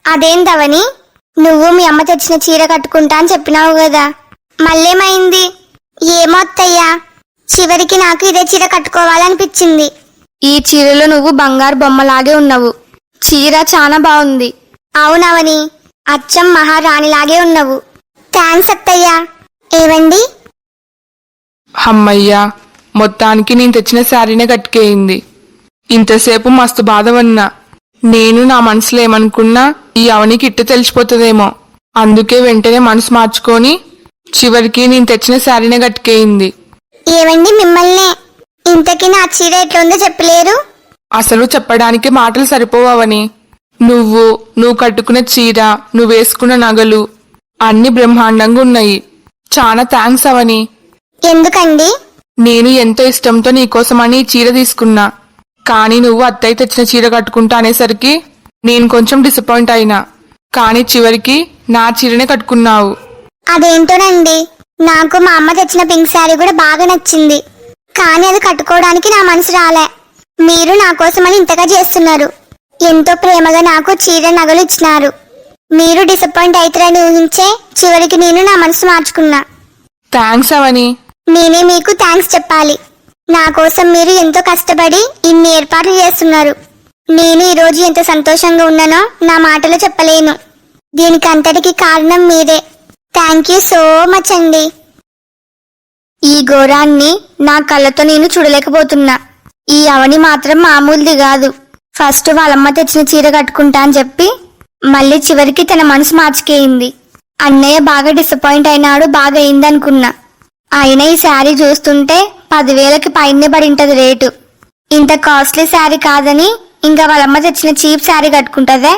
అదేందవని, నువ్వు మీ అమ్మ తెచ్చిన చీర కట్టుకుంటా అని చెప్పినావు కదా, మళ్ళేమైంది? ఏమో అత్తయ్యా, చివరికి నాకు ఇదే చీర కట్టుకోవాలనిపించింది. ఈ చీరలో నువ్వు బంగారు బొమ్మలాగే ఉన్నావు. చీర చాలా బాగుంది. అవునవని, అచ్చం మహారాణిలాగే ఉన్నావు. థ్యాంక్స్ అత్తయ్యా. ఏవండి? అమ్మయ్యా, మొత్తానికి నేను తెచ్చిన శారీనే కట్టుకేయింది. ఇంతసేపు మస్తు బాధపడినా. నేను నా మనసులో ఏమనుకున్నా, ఈ అవనికి ఇట్టు తెలిసిపోతుందేమో, అందుకే వెంటనే మనసు మార్చుకొని చివరికి నేను తెచ్చిన శారీనే కట్టుకేయింది. ఏవండి మిమ్మల్నే? ఇంతకీ నా చీర ఎట్లుందో చెప్పలేరు? అసలు చెప్పడానికి మాటలు సరిపోవని. నువ్వు కట్టుకున్న చీర, నువ్వు వేసుకున్న నగలు అన్ని బ్రహ్మాండంగా ఉన్నాయి. చాలా థ్యాంక్స్ అవని. ఎందుకండి? నేను ఎంతో ఇష్టంతో నీకోసమని ఈ చీర తీసుకున్నా, కానీ నువ్వు అత్తయ్య తెచ్చిన చీర కట్టుకుంటా అనేసరికి నేను కొంచెం డిసప్పాయింట్ అయినా. కానీ చివరికి నా చీరనే కట్టుకున్నావు. అదేంటోనండి, నాకు మా అమ్మ తెచ్చిన పింక్ శారీ కూడా బాగా నచ్చింది, కానీ అది కట్టుకోవడానికి నా మనసు రాలే. మీరు నా కోసమని ఇంతగా చేస్తున్నారు. ఎంతో ప్రేమగా నాకు చీర నగలు ఇచ్చినారు. మీరు డిసప్పాయింట్ అవుతారని ఊహించే చివరికి నేను నా మనసు మార్చుకున్నా. థ్యాంక్స్ అవని. నేనే మీకు థ్యాంక్స్ చెప్పాలి. నా కోసం మీరు ఎంతో కష్టపడి ఇన్ని ఏర్పాట్లు చేస్తున్నారు. నేను ఈరోజు ఎంత సంతోషంగా ఉన్నానో నా మాటలో చెప్పలేను. దీనికి అంతటికి కారణం మీరే. థ్యాంక్ యూ సో మచ్ అండి. ఈ ఘోరాన్ని నా కళ్ళతో నేను చూడలేకపోతున్నా. ఈ అవని మాత్రం మామూలుది కాదు. ఫస్ట్ వాళ్ళమ్మ తెచ్చిన చీర కట్టుకుంటా అని చెప్పి మళ్ళీ చివరికి తన మనసు మార్చుకేయింది. అన్నయ్య బాగా డిసప్పాయింట్ అయినాడు, బాగా అయిందనుకున్నా. అయినా ఈ శారీ చూస్తుంటే 10,000కి పైనే పడింటది రేటు. ఇంత కాస్ట్లీ శారీ కాదని ఇంకా వాళ్ళమ్మ తెచ్చిన చీప్ శారీ కట్టుకుంటదే.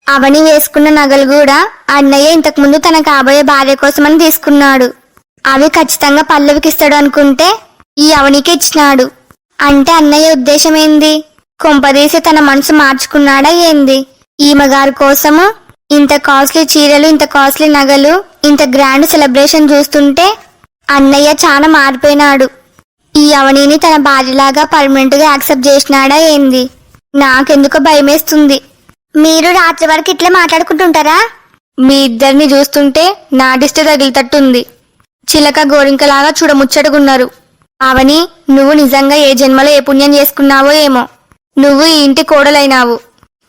అవని వేసుకున్న నగలు కూడా అన్నయ్య ఇంతకు ముందు తన కాబోయే భార్య కోసమని తీసుకున్నాడు. అవి ఖచ్చితంగా పల్లవికి ఇస్తాడు అనుకుంటే ఈ అవనికి ఇచ్చినాడు. అంటే అన్నయ్య ఉద్దేశం ఏంది? కొంపదీసి తన మనసు మార్చుకున్నాడా ఏంది? ఈమెగారి కోసము ఇంత కాస్ట్లీ చీరలు, ఇంత కాస్ట్లీ నగలు, ఇంత గ్రాండ్ సెలబ్రేషన్ చూస్తుంటే అన్నయ్య చాలా మారిపోయినాడు. ఈ అవనిని తన భార్యలాగా పర్మనెంట్ గా యాక్సెప్ట్ చేసినాడా ఏంది? నాకెందుకో భయమేస్తుంది. మీరు రాత్రి వరకు ఇట్లా మాట్లాడుకుంటుంటారా? మీ ఇద్దరిని చూస్తుంటే నా దిష్టి తగిలితట్టుంది. చిలక గోరింకలాగా చూడముచ్చటగున్నారు. అవని, నువ్వు నిజంగా ఏ జన్మలో ఏ పుణ్యం చేసుకున్నావో ఏమో. నువ్వు ఈ ఇంటి కోడలైనావు.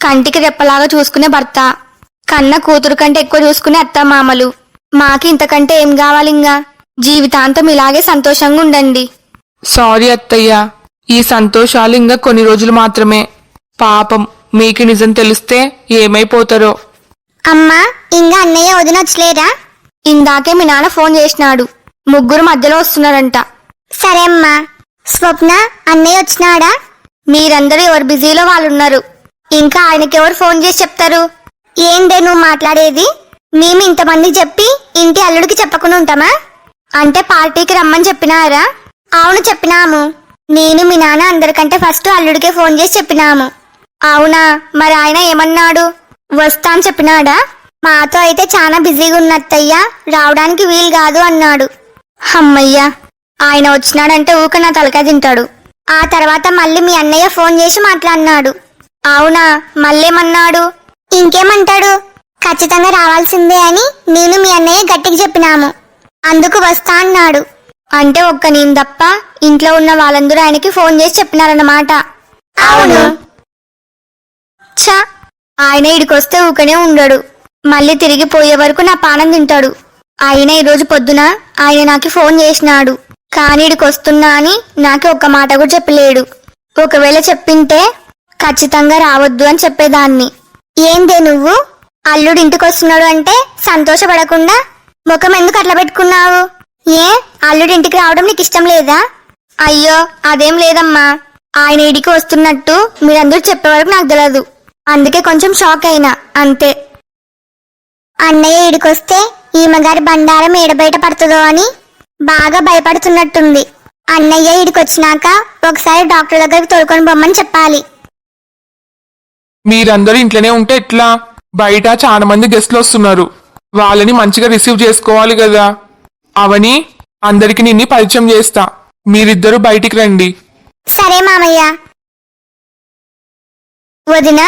కంటికి రెప్పలాగా చూసుకునే భర్త, కన్న కూతురు కంటే ఎక్కువ చూసుకునే అత్తమామలు. మాకి ఇంతకంటే ఏం కావాలింగా? జీవితాంతం ఇలాగే సంతోషంగా ఉండండి. సారీ అత్తయ్య, ఈ సంతోషాలు ఇంకా కొన్ని రోజులు మాత్రమే. పాపం మీకు నిజం తెలిస్తే ఏమైపోతారో. అమ్మా, ఇంకా అన్నయ్య వదిన వచ్చలేరా? ఇందాకే మీ నాన్న ఫోన్ చేసినాడు. ముగ్గురు మధ్యలో వస్తున్నారంట. సరే అమ్మా. స్వప్న, అన్నయ్య వచ్చినాడా? మీరందరూ ఎవరు బిజీలో వాళ్ళున్నారు. ఇంకా ఆయనకెవరు ఫోన్ చేసి చెప్తారు? ఏందే నువ్వు మాట్లాడేది? మేము ఇంతమంది చెప్పి ఇంటి అల్లుడికి చెప్పకుండా ఉంటామా? అంటే పార్టీకి రమ్మని చెప్పినారా? అవును, చెప్పినాము. నేను మీ నాన్న అందరికంటే ఫస్ట్ అల్లుడికే ఫోన్ చేసి చెప్పినాము. అవునా? మరి ఆయన ఏమన్నాడు? వస్తా అని చెప్పినాడా? మాతో అయితే చాలా బిజీగా ఉన్నత్తయ్యా, రావడానికి వీలు కాదు అన్నాడు. అమ్మయ్యా, ఆయన వచ్చినాడంటే ఊక నా తలకాయ తింటాడు. ఆ తర్వాత మళ్ళీ మీ అన్నయ్య ఫోన్ చేసి మాట్లాడినాడు. అవునా? మళ్ళేమన్నాడు? ఇంకేమంటాడు, ఖచ్చితంగా రావాల్సిందే అని నేను మీ అన్నయ్య గట్టికి చెప్పినాము. అందుకు వస్తా అన్నాడు. అంటే ఒక్క నేను తప్ప ఇంట్లో ఉన్న వాళ్ళందరూ ఆయనకి ఫోన్ చేసి చెప్పినారన్నమాట. అవును. ఛ, ఆయన ఇడికొస్తే ఊకనే ఉండడు. మళ్ళీ తిరిగి పోయే వరకు నా పానం తింటాడు. అయినా ఈరోజు పొద్దున ఆయన నాకు ఫోన్ చేసినాడు, కానీ ఇడికొస్తున్నా అని నాకు ఒక్క మాట కూడా చెప్పలేడు. ఒకవేళ చెప్పింటే ఖచ్చితంగా రావద్దు అని చెప్పేదాన్ని. ఏందే నువ్వు? అల్లుడు ఇంటికి వస్తున్నాడు అంటే సంతోషపడకుండా ముఖం ఎందుకు అట్లా పెట్టుకున్నావు? ఏ, అల్లుడి ఇంటికి రావడం నీకు ఇష్టం లేదా? అయ్యో, అదేం లేదమ్మా. ఆయన ఇడికి వస్తున్నట్టు మీరందరూ చెప్పే వరకు నాకు తెలియదు. అందుకే కొంచెం షాక్ అయినా, అంతే. అన్నయ్య ఇడికొస్తే ఈమె గారి బండారం ఏడబయట పడుతుందో అని బాగా భయపడుతున్నట్టుంది. అన్నయ్య ఇడికొచ్చినాక ఒకసారి డాక్టర్ దగ్గరికి తోలుకొని పోమ్మని చెప్పాలి. మీరందరూ ఇంట్లోనే ఉంటే ఎట్లా? బయట చాలా మంది గెస్ట్లు వస్తున్నారు. వాళ్ళని మంచిగా రిసీవ్ చేసుకోవాలి కదా. అవని, అందరికి నిన్ను పరిచయం చేస్తా. మీరిద్దరూ బయటికి రండి. సరే మామయ్య. వదిన,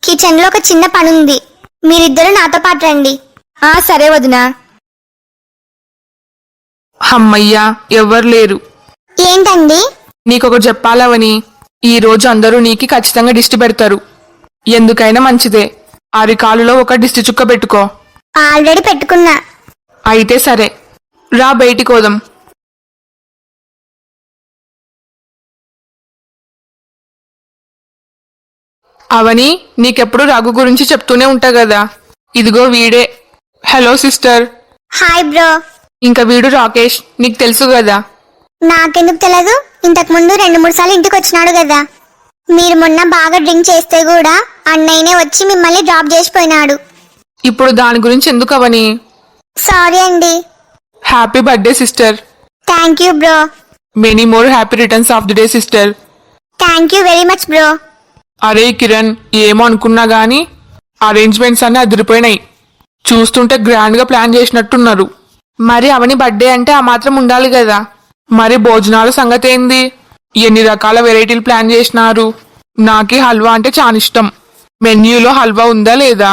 కిచెన్ లో ఒక చిన్న పనుంది, మీరిద్దరూ నాతో పాటు రండి. ఆ సరే వదినా. అమ్మయ్యా ఎవ్వరు లేరు. ఏంటండి? నీకొకటి చెప్పాలవని, ఈ రోజు అందరూ నీకి ఖచ్చితంగా దిష్టి పెడతారు. ఎందుకైనా మంచిదే. అరికాలులో ఒక దిష్టి చుక్క పెట్టుకో. ఆల్రెడీ పెట్టుకున్నా. అయితే సరే, రా బయటికి పోదాం. అవని, నీకెప్పుడు రఘు గురించి చెప్తూనే ఉంటా కదా. ఇదిగో వీడే. Hello sister. Hi bro. ఇంకా వీడు రాకేష్, నీకు తెలుసు కదా. నాకెందుకు తెలియదు? ఇంతకు ముందు 2-3 సార్లు ఇంటికి వచ్చినాడు కదా. మీరు మొన్న బాగా డ్రింక్ చేస్తే కూడా అన్నయ్యనే వచ్చి మిమ్మల్ని డ్రాప్ చేసిపోయినాడు. ఇప్పుడు దాని గురించి ఎందుకు అవని? సారీ అండి. Happy birthday sister. Thank you bro. Many more happy returns of the day sister. Thank you very much bro. అరే కిరణ్, ఏమో అనుకున్నా గానీ అరేంజ్మెంట్స్ అన్నీ అదిరిపోయినాయి. చూస్తుంటే గ్రాండ్ గా ప్లాన్ చేసినట్టున్నారు. మరి అవని బర్త్డే అంటే ఆ మాత్రం ఉండాలి కదా. మరి భోజనాల సంగతి ఏంది? ఎన్ని రకాల వెరైటీలు ప్లాన్ చేసినారు? నాకి హల్వా అంటే చాలా ఇష్టం. మెన్యూలో హల్వా ఉందా లేదా?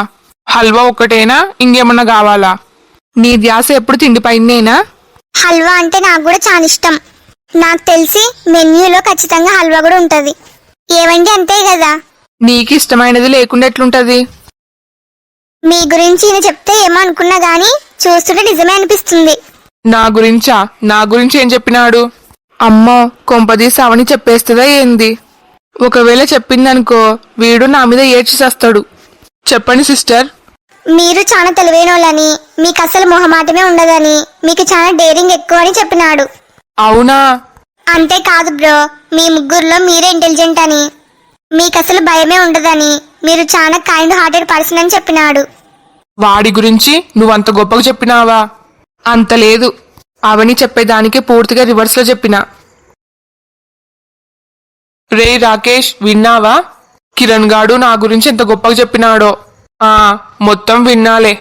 హల్వా ఒక్కటేనా, ఇంకేమన్నా కావాలా? నీ ధ్యాస ఎప్పుడు తిండిపైనేనా? హల్వా అంటే నాకు కూడా చాలా ఇష్టం. నాకు తెలిసి మెన్యూలో ఖచ్చితంగా హల్వా కూడా ఉంటది. ఏవండి, అంతే కదా? నీకు ఇష్టమైనది లేకుండా ఎట్లుంటది? మీ గురించి ఈయన చెప్తే ఏమో అనుకున్నా గానీ చూస్తుంటే నిజమే అనిపిస్తుంది. నా గురించా? నా గురించి ఏం చెప్పినాడు? అమ్మో, కొంపదీసి అవని చెప్పేస్తుందా ఏంది? ఒకవేళ చెప్పిందనుకో, వీడు నా మీద ఏడ్చిసేస్తాడు. చెప్పండి సిస్టర్. మీరు చాలా తెలివైన వాళ్ళని, మీకు అసలు మొహమాటమే ఉండదని, మీకు చాలా డేరింగ్ ఎక్కువ అని చెప్పినాడు. అవునా? అంతేకాదు బ్రో, మీ ముగ్గురులో మీరే ఇంటెలిజెంట్ అని, మీకు అసలు భయమే ఉండదని, మీరు చాలా కైండ్ హార్టెడ్ పర్సన్ అని చెప్పినాడు. వాడి గురించి నువ్వంత గొప్పగా చెప్పినావా? అంత లేదు. అవని చెప్పేదానికే పూర్తిగా రివర్స్ లో చెప్పినా. రే రాకేష్, విన్నావా? కిరణ్ గాడు నా గురించి ఎంత గొప్పగా చెప్పినాడో. మొత్తం విన్నాలే.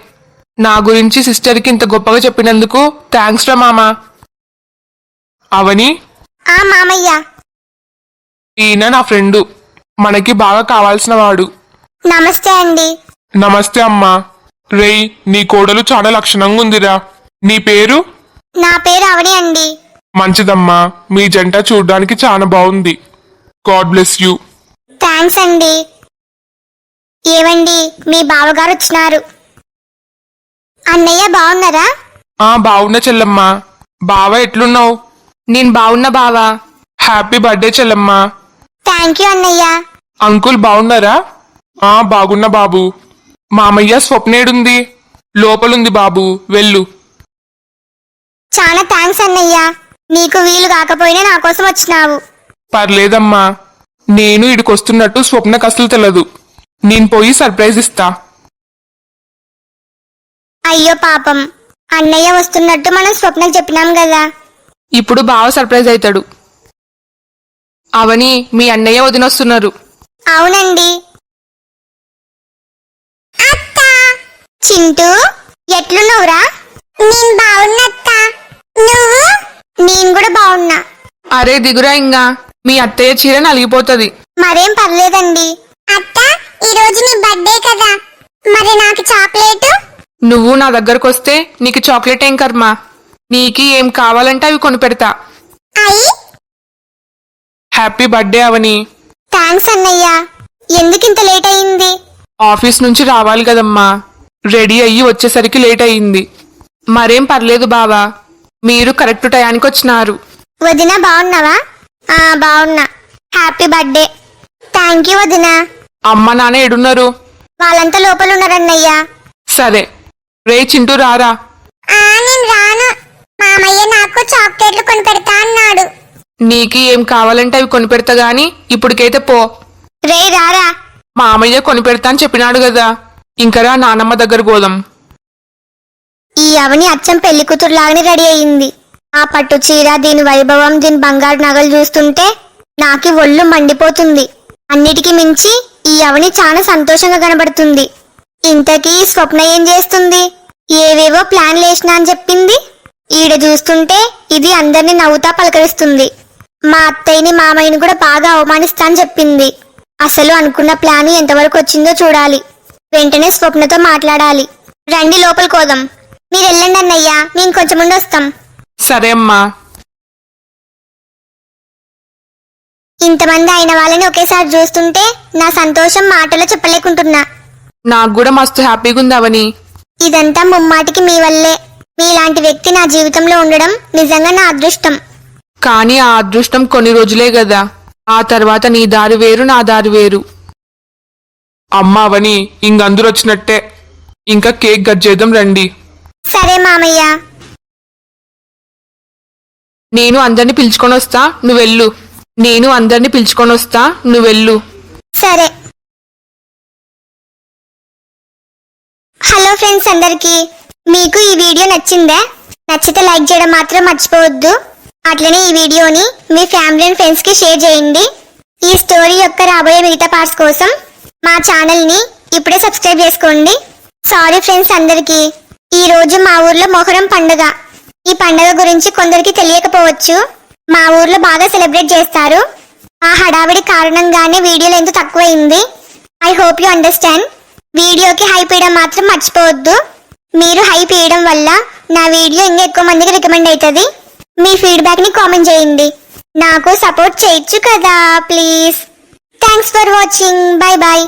నా గురించి సిస్టర్కి ఇంత గొప్పగా చెప్పినందుకు థ్యాంక్స్ రా మామా. అవని, ఆ మామయ్య. ఈయన నా ఫ్రెండు, మనకి బాగా కావాల్సిన వాడు. నమస్తే అండి. నమస్తే అమ్మా. రేయ్, నీ కోడలు చాలా లక్షణంగా ఉందిరా. నీ పేరు? నా పేరు అవని అండి. మంచిదమ్మా, మీ జంట చూడ్డానికి చాలా బాగుంది. God bless you. థ్యాంక్స్ అండి. ఏవండి, మీ బావగారు వచ్చినారు. అన్నయ్య బాగున్నారా? బాగున్నా చెల్లమ్మా. బావ ఎట్లున్నావు? నేను బావున్నా బావా. హ్యాపీ బర్త్డే చెల్లమ్మా. థ్యాంక్ యూ అన్నయ్య. అంకుల్ బాగున్నారా? బాగున్నా బాబు. మామయ్య స్వప్నేడుంది? లోపలుంది బాబు, వెళ్ళు. చాలా థ్యాంక్స్ అన్నయ్య. నీకు వీలు కాకపోయినా నా కోసం వచ్చినావు. పర్లేదమ్మా. నేను ఇడికొస్తున్నట్టు స్వప్నకు అసలు తెలదు. నేను పోయి సర్ప్రైజ్ ఇస్తా. అయ్యో పాపం, అన్నయ్య వస్తున్నట్టు మనం స్వప్నకు చెప్పినాం కదా. ఇప్పుడు బావ సర్ప్రైజ్ అవుతాడు. అవని, మీ అన్నయ్య వదినొస్తున్నారు. అవునండి. చింటూ, ఎట్లున్నావురా? నేను బాగున్నత్త. నువ్వు? నేను కూడా బాగున్నా. అరే దిగురా, ఇంగా మీ అత్తయ్య చీర నలిగిపోతుంది. మరేం పర్లేదండి. అత్త, ఈరోజు నీ బర్త్డే కదా, మరి నాకు చాక్లెట్? నువ్వు నా దగ్గరకు వస్తే నీకు చాక్లెట్ ఏం కర్మ. నీకి ఏం కావాలంటే అవి కొనిపెడతా. అయ్యి. హ్యాపీ బర్త్డే అవని. థ్యాంక్స్ అన్నయ్య. ఎందుకింత లేట్ అయింది? ఆఫీస్ నుంచి రావాలి కదమ్మా, రెడీ అయ్యి వచ్చేసరికి లేట్ అయ్యింది. మరేం పర్లేదు బావా, మీరు కరెక్ట్ టయానికి వచ్చినారు. వదిన బాగున్నావా? బాగున్నా. Happy birthday. థ్యాంక్ యూ వదిన. అమ్మ నాన్న ఎడున్నారు? వాళ్ళంతా లోపల ఉన్నారన్నయ్య. సరే. రే చింటూ, రారా. నేను రాను. మామయ్య నాకు చాక్లెట్లు కొనిపెడతా అన్నాడు. నీకి ఏం కావాలంటే అవి కొనిపెడతా గాని ఇప్పటికైతే పో. రే రారా. మామయ్య కొనిపెడతా అని చెప్పినాడు కదా, ఇంకరా నానమ్మ దగ్గర గోదాం. ఈ అవని అచ్చం పెళ్లి కూతురులాగానే రెడీ అయ్యింది. ఆ పట్టు చీర, దీని వైభవం, దీని బంగారు నగలు చూస్తుంటే నాకి ఒళ్ళు మండిపోతుంది. అన్నిటికీ మించి ఈ అవని చాలా సంతోషంగా కనబడుతుంది. ఇంతకీ స్వప్న ఏం చేస్తుంది? ఏవేవో ప్లాన్లు వేసినా అని చెప్పింది. ఈడ చూస్తుంటే ఇది అందరినీ నవ్వుతా పలకరిస్తుంది. మా అత్తయ్యని మామయ్యని కూడా బాగా అవమానిస్తా అని చెప్పింది. అసలు అనుకున్న ప్లాన్ ఎంతవరకు వచ్చిందో చూడాలి. వెంటనే స్వప్నతో మాట్లాడాలి. రండి లోపలికి పోదాం. మీరు వెళ్ళండి అన్నయ్య, మేము కొంచెం ముందు వస్తాం. సరే అమ్మా. ఇంతమంది అయిన వాళ్ళని ఒకేసారి చూస్తుంటే నా సంతోషం మాటలో చెప్పలేకుంటున్నా. నాకు కూడా మస్తు హ్యాపీగా ఉంది అవని. ఇదంతా ముమ్మాటికి మీ వల్లే. మీలాంటి వ్యక్తి నా జీవితంలో ఉండడం నిజంగా నా అదృష్టం. కానీ ఆ అదృష్టం కొన్ని రోజులే కదా, ఆ తర్వాత నీ దారి వేరు, నా దారి వేరు. అమ్మ అవని ఇంకందరూ వచ్చినట్టే, ఇంకా కేక్ కట్ చేద్దాం రండి. సరే మామయ్య. నేను అందరిని పిలుచుకొని వస్తా, నువ్వెళ్ళు. నేను అందరిని పిలుచుకొని వస్తా, నువ్వెళ్ళు. సరే. హలో ఫ్రెండ్స్ అందరికి, మీకు ఈ వీడియో నచ్చిందా? నచ్చితే లైక్ చేయడం మాత్రం మర్చిపోవద్దు. అట్లనే ఈ వీడియోని మీ ఫ్యామిలీ అండ్ ఫ్రెండ్స్ కి షేర్ చేయండి. ఈ స్టోరీ యొక్క రాబోయే మిగతా పార్ట్స్ కోసం మా ఛానల్ ని ఇప్పుడే సబ్స్క్రైబ్ చేసుకోండి. సారీ ఫ్రెండ్స్ అందరికి, ఈ రోజు మా ఊర్లో మొహరం పండుగ. ఈ పండుగ గురించి కొందరికి తెలియకపోవచ్చు. మా ఊర్లో బాగా సెలబ్రేట్ చేస్తారు. ఆ హడావిడి కారణంగానే వీడియో లెంత్ తక్కువైంది. I hope you understand. వీడియోకి హైప్ ఇవ్వడం మాత్రం మర్చిపోవద్దు. మీరు హైప్ ఇవ్వడం వల్ల నా వీడియో ఇంకా ఎక్కువ మందికి రికమెండ్ అవుతుంది. మీ ఫీడ్బ్యాక్ ని కామెంట్ చేయండి. నాకు సపోర్ట్ చేయొచ్చు కదా please. Thanks for watching. Bye bye.